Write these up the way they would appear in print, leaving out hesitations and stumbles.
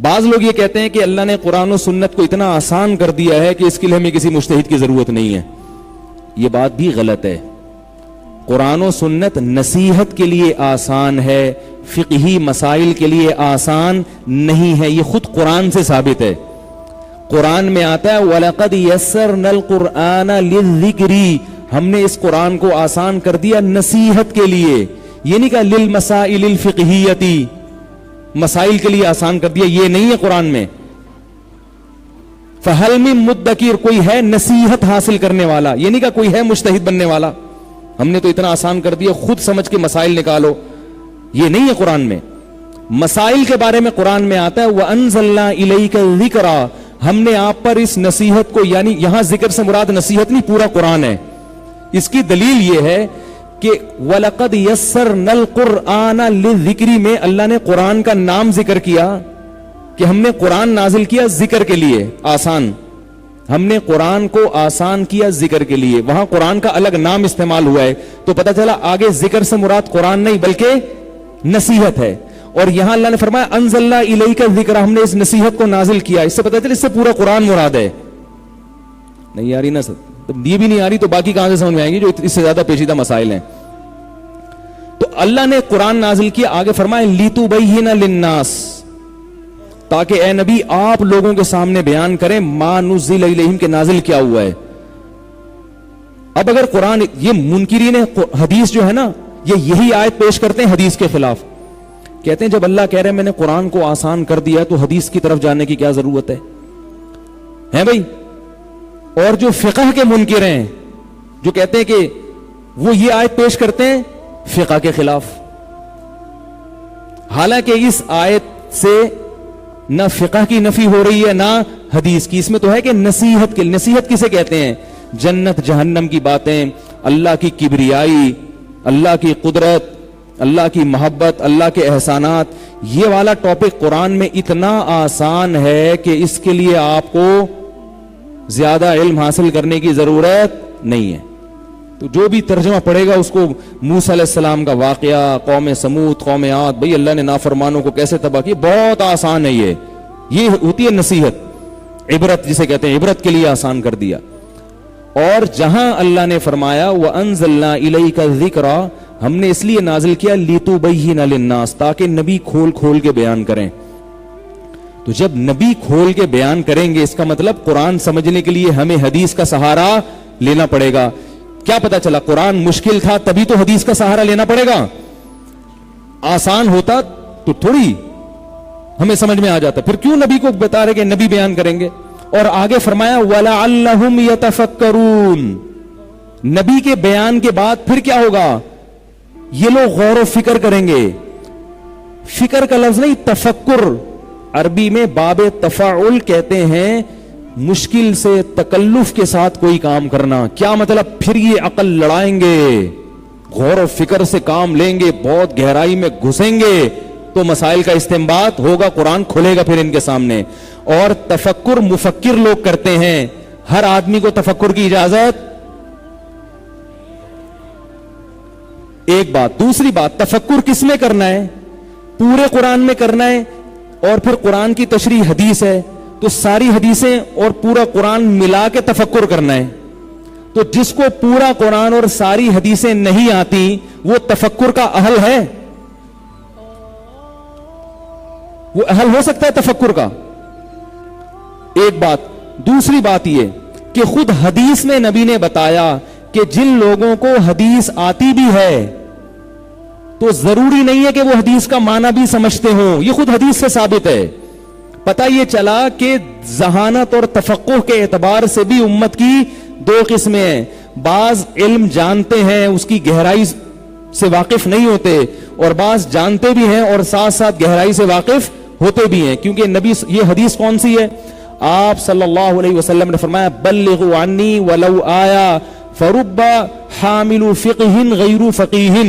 بعض لوگ یہ کہتے ہیں کہ اللہ نے قرآن و سنت کو اتنا آسان کر دیا ہے کہ اس کے لیے ہمیں کسی مجتہد کی ضرورت نہیں ہے. یہ بات بھی غلط ہے. قرآن و سنت نصیحت کے لیے آسان ہے, فقہی مسائل کے لیے آسان نہیں ہے. یہ خود قرآن سے ثابت ہے. قرآن میں آتا ہے وَلَقَدْ يَسَّرْنَا الْقُرْآنَ لِلذِّكْرِ, ہم نے اس قرآن کو آسان کر دیا نصیحت کے لیے. یہ نہیں کہا لِلْمَسَائِلِ الْفِقْهِيَّةِ, مسائل کے لیے آسان کر دیا, یہ نہیں ہے قرآن میں. فَهَلْ مِن مُدَّكِرٍ, کوئی ہے نصیحت حاصل کرنے والا, یہ نہیں کہا کوئی ہے مجتہد بننے والا. ہم نے تو اتنا آسان کر دیا خود سمجھ کے مسائل نکالو, یہ نہیں ہے قرآن میں. مسائل کے بارے میں قرآن میں آتا ہے وَأَنزَلْنَا إِلَيْكَ الذِّكْرَ, ہم نے آپ پر اس نصیحت کو, یعنی یہاں ذکر سے مراد نصیحت نہیں پورا قرآن ہے. اس کی دلیل یہ ہے کہ وَلَقَدْ يَسَّرْنَا الْقُرْآنَ لِلذِّكْرِ میں اللہ نے قرآن کا نام ذکر کیا کہ ہم نے قرآن نازل کیا ذکر کے لیے, آسان. ہم نے قرآن کو آسان کیا ذکر کے لیے. وہاں قرآن کا الگ نام استعمال ہوا ہے تو پتہ چلا آگے ذکر سے مراد قرآن نہیں بلکہ نصیحت ہے. اور یہاں اللہ نے فرمایا انزلنا الیک الذکر, ہم نے اس نصیحت کو نازل کیا. اس سے پتہ چلا اس سے پورا قرآن مراد ہے. نہیں آ رہی نا سر, یہ بھی نہیں آ رہی تو باقی کہاں سے سمجھ میں آئیں گی جو اس سے زیادہ پیچیدہ مسائل ہیں. تو اللہ نے قرآن نازل کیا, آگے فرمایا لِتُبَيِّنَ لِلنَّاسِ, تاکہ اے نبی آپ لوگوں کے سامنے بیان کریں ما نزل الیہم کے نازل کیا ہوا ہے. اب اگر قرآن, یہ منکرین حدیث جو ہے نا یہ یہی آیت پیش کرتے ہیں حدیث کے خلاف, کہتے ہیں جب اللہ کہہ رہے ہیں میں نے قرآن کو آسان کر دیا تو حدیث کی طرف جانے کی کیا ضرورت ہے بھائی. اور جو فقہ کے منکر ہیں جو کہتے ہیں کہ وہ یہ آیت پیش کرتے ہیں فقہ کے خلاف, حالانکہ اس آیت سے نہ فقہ کی نفی ہو رہی ہے نہ حدیث کی. اس میں تو ہے کہ نصیحت کے, نصیحت کسے کہتے ہیں, جنت جہنم کی باتیں, اللہ کی کبریائی, اللہ کی قدرت, اللہ کی محبت, اللہ کے احسانات. یہ والا ٹاپک قرآن میں اتنا آسان ہے کہ اس کے لیے آپ کو زیادہ علم حاصل کرنے کی ضرورت نہیں ہے. تو جو بھی ترجمہ پڑھے گا اس کو موسیٰ علیہ السلام کا واقعہ, قوم سمود, قوم عاد, بھئی اللہ نے نافرمانوں کو کیسے تباہ کیا, بہت آسان ہے. یہ ہوتی ہے نصیحت, عبرت جسے کہتے ہیں, عبرت کے لیے آسان کر دیا. اور جہاں اللہ نے فرمایا وَأَنزَلْنَا إِلَيْكَ الذِّكْرَ, ہم نے اس لیے نازل کیا لِتُبَيِّنَ لِلنَّاسِ, تاکہ نبی کھول کھول کے بیان کریں. تو جب نبی کھول کے بیان کریں گے اس کا مطلب قرآن سمجھنے کے لیے ہمیں حدیث کا سہارا لینا پڑے گا. کیا پتا چلا قرآن مشکل تھا تبھی تو حدیث کا سہارا لینا پڑے گا, آسان ہوتا تو تھوڑی ہمیں سمجھ میں آ جاتا. پھر کیوں نبی کو بتا رہے کہ نبی بیان کریں گے. اور آگے فرمایا وَلَعَلَّهُمْ يَتَفَكَّرُونَ, نبی کے بیان کے بعد پھر کیا ہوگا, یہ لوگ غور و فکر کریں گے. فکر کا لفظ نہیں, تفکر عربی میں باب تفاعل کہتے ہیں, مشکل سے تکلف کے ساتھ کوئی کام کرنا. کیا مطلب, پھر یہ عقل لڑائیں گے, غور و فکر سے کام لیں گے, بہت گہرائی میں گھسیں گے تو مسائل کا استنباط ہوگا, قرآن کھلے گا پھر ان کے سامنے. اور تفکر مفکر لوگ کرتے ہیں, ہر آدمی کو تفکر کی اجازت. ایک بات. دوسری بات, تفکر کس میں کرنا ہے, پورے قرآن میں کرنا ہے. اور پھر قرآن کی تشریح حدیث ہے تو ساری حدیثیں اور پورا قرآن ملا کے تفکر کرنا ہے. تو جس کو پورا قرآن اور ساری حدیثیں نہیں آتی وہ تفکر کا اہل ہے, وہ اہل ہو سکتا ہے تفکر کا. ایک بات. دوسری بات یہ کہ خود حدیث میں نبی نے بتایا کہ جن لوگوں کو حدیث آتی بھی ہے تو ضروری نہیں ہے کہ وہ حدیث کا معنی بھی سمجھتے ہوں. یہ خود حدیث سے ثابت ہے. پتہ یہ چلا کہ ذہانت اور تفقہ کے اعتبار سے بھی امت کی دو قسمیں ہیں. بعض علم جانتے ہیں اس کی گہرائی سے واقف نہیں ہوتے, اور بعض جانتے بھی ہیں اور ساتھ ساتھ گہرائی سے واقف ہوتے بھی ہیں. کیونکہ نبی, یہ حدیث کون سی ہے, آپ صلی اللہ علیہ وسلم نے فرمایا بلغوا عنی ولو آیا فرب حامل فقہ غیر فقیہ.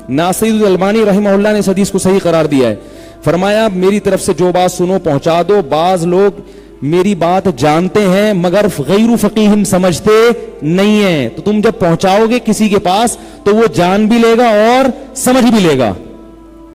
ناصر الالبانی رحمہ اللہ نے اس حدیث کو صحیح قرار دیا ہے. فرمایا میری طرف سے جو بات سنو پہنچا دو. بعض لوگ میری بات جانتے ہیں مگر غیر فقیہ سمجھتے نہیں ہیں, تو تم جب پہنچاؤ گے کسی کے پاس تو وہ جان بھی لے گا اور سمجھ بھی لے گا.